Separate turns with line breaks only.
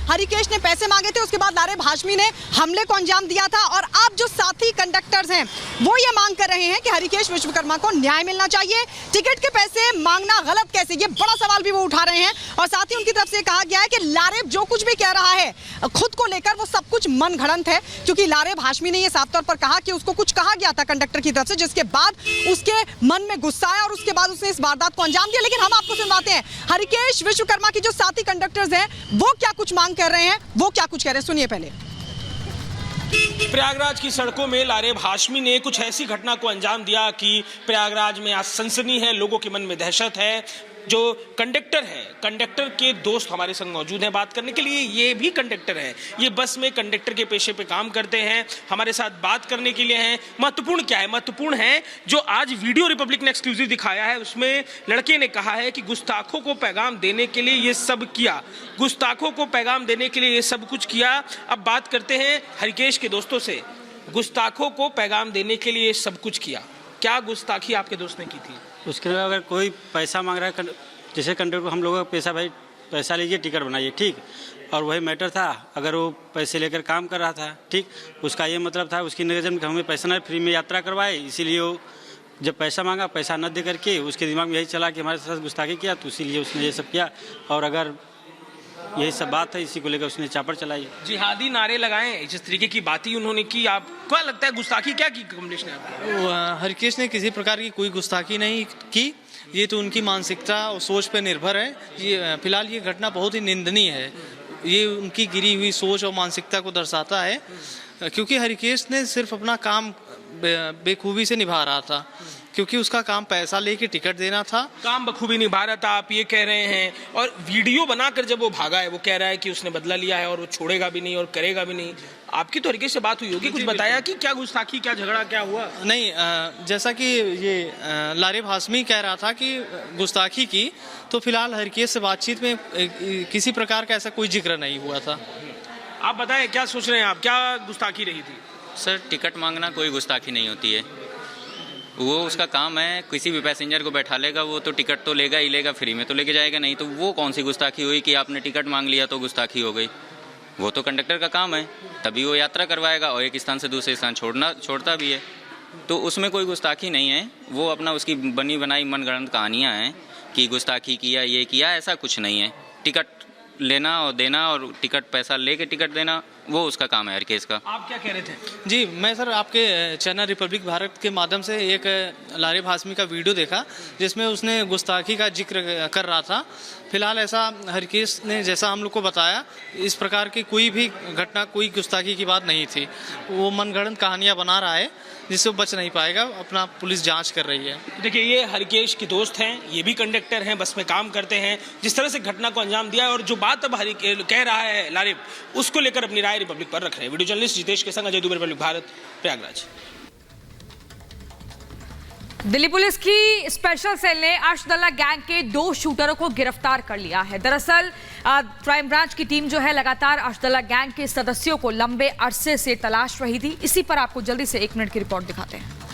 हरिकेश ने पैसे मांगे थे, उसके बाद लारेब हाशमी ने हमले को अंजाम दिया था। और अब जो साथी कंडक्टर्स हैं वो ये मांग कर रहे हैं कि हरिकेश विश्वकर्मा को न्याय मिलना चाहिए। टिकट के पैसे मांगना गलत कैसे, ये बड़ा सवाल भी वो उठा रहे हैं। और साथ ही उनकी तरफ से कहा गया है कि लारेब जो कुछ भी कह रहा है खुद को लेकर वो सब कुछ मन घड़ंत है, क्योंकि लारेब हाशमी ने ये साफ तौर पर कहा कि उसको कुछ कहा गया था कंडक्टर की तरफ से, जिसके बाद उसके मन में गुस्सा आया और उसके बाद उसने इस वारदात को अंजाम दिया। लेकिन हम आपको सुनवाते हैं हरिकेश विश्वकर्मा की जो साथी कंडक्टर्स हैं वो क्या कुछ मांग कर रहे हैं, वो क्या कुछ कह रहे हैं, सुनिए पहले।
प्रयागराज की सड़कों में लारेब हाशमी ने कुछ ऐसी घटना को अंजाम दिया कि प्रयागराज में आज सनसनी है, लोगों के मन में दहशत है। जो कंडक्टर है, कंडक्टर के दोस्त हमारे संग मौजूद हैं बात करने के लिए। ये भी कंडक्टर हैं, ये बस में कंडक्टर के पेशे पे काम करते हैं, हमारे साथ बात करने के लिए हैं। महत्वपूर्ण क्या है? महत्वपूर्ण है जो आज वीडियो रिपब्लिक ने एक्सक्लूसिव दिखाया है, उसमें लड़के ने कहा है कि गुस्ताखों को पैगाम देने के लिए ये सब किया, गुस्ताखों को पैगाम देने के लिए ये सब कुछ किया। अब बात करते हैं हरिकेश के दोस्तों से। गुस्ताखों को पैगाम देने के लिए सब कुछ किया, क्या गुस्ताखी आपके दोस्त ने की थी?
उसके लिए अगर कोई पैसा मांग रहा है, जैसे कंडक्टर को हम लोगों का पैसा, भाई पैसा लीजिए टिकट बनाइए, ठीक, और वही मैटर था। अगर वो पैसे लेकर काम कर रहा था, ठीक, उसका ये मतलब था उसकी नज़र में हमें पैसा न फ्री में यात्रा करवाए, इसीलिए वो जब पैसा मांगा, पैसा न दे करके उसके दिमाग में यही चला कि हमारे साथ गुस्ताखी किया, तो इसीलिए उसने ये सब किया। और अगर यही सब बात है, इसी को लेकर उसने चापड़ चलाई।
जिहादी नारे लगाए, जिस तरीके की बातें उन्होंने की, आपको क्या लगता है गुस्ताखी क्या की कमलेश ने?
हरिकेश ने किसी प्रकार की कोई गुस्ताखी नहीं की, ये तो उनकी मानसिकता और सोच पर निर्भर है। ये फिलहाल ये घटना बहुत ही निंदनीय है, ये उनकी गिरी हुई सोच और मानसिकता को दर्शाता है, क्योंकि हरिकेश ने सिर्फ अपना काम बेखूबी से निभा रहा था, क्योंकि उसका काम पैसा लेके टिकट देना था।
काम बखूबी निभा रहा था, आप ये कह रहे हैं। और वीडियो बनाकर जब वो भागा है, वो कह रहा है कि उसने बदला लिया है और वो छोड़ेगा भी नहीं और करेगा भी नहीं। आपकी तो हरिकेश से बात हुई होगी, कुछ बताया कि क्या गुस्ताखी, क्या झगड़ा, क्या हुआ?
नहीं, जैसा कि ये लारेब हाशमी कह रहा था कि गुस्ताखी की, तो फिलहाल हरिकेश से बातचीत में किसी प्रकार का ऐसा कोई जिक्र नहीं हुआ था।
आप बताएं क्या सोच रहे हैं आप, क्या गुस्ताखी रही थी?
सर, टिकट मांगना कोई गुस्ताखी नहीं होती है, वो उसका काम है। किसी भी पैसेंजर को बैठा लेगा, वो तो टिकट तो लेगा ही लेगा, फ्री में तो लेके जाएगा नहीं। तो वो कौन सी गुस्ताखी हुई कि आपने टिकट मांग लिया तो गुस्ताखी हो गई? वो तो कंडक्टर का काम है, तभी वो यात्रा करवाएगा और एक स्थान से दूसरे स्थान छोड़ता भी है, तो उसमें कोई गुस्ताखी नहीं है। वो अपना उसकी बनी बनाई मनगढ़ंत कहानियाँ हैं कि गुस्ताखी किया, ये किया, ऐसा कुछ नहीं है। टिकट लेना और देना और टिकट पैसा लेके टिकट देना, वो उसका काम है हरिकेश का।
आप क्या कह रहे थे?
जी, मैं सर आपके चैनल रिपब्लिक भारत के माध्यम से एक लारेब हाशमी का वीडियो देखा, जिसमें उसने गुस्ताखी का जिक्र कर रहा था। फिलहाल ऐसा हरिकेश ने जैसा हम लोग को बताया, इस प्रकार की कोई भी घटना, कोई गुस्ताखी की बात नहीं थी। वो मनगढ़ंत कहानियाँ बना रहा है, जिससे वो बच नहीं पाएगा। अपना पुलिस जांच कर रही है।
देखिए, ये हरिकेश के दोस्त हैं, ये भी कंडक्टर हैं, बस में काम करते हैं। जिस तरह से घटना को अंजाम दिया है और जो बात अब कह रहा है लारेब, उसको लेकर अपनी राय रिपब्लिक पर रख रहे हैं। वीडियो जर्नलिस्ट जितेश के संग अजय दुबे, रिपब्लिक भारत, प्रयागराज।
दिल्ली पुलिस की स्पेशल सेल ने अर्शदल्ला गैंग के 2 शूटरों को गिरफ्तार कर लिया है। दरअसल क्राइम ब्रांच की टीम जो है लगातार अर्शदल्ला गैंग के सदस्यों को लंबे अरसे से तलाश रही थी। इसी पर आपको जल्दी से 1 मिनट की रिपोर्ट दिखाते हैं।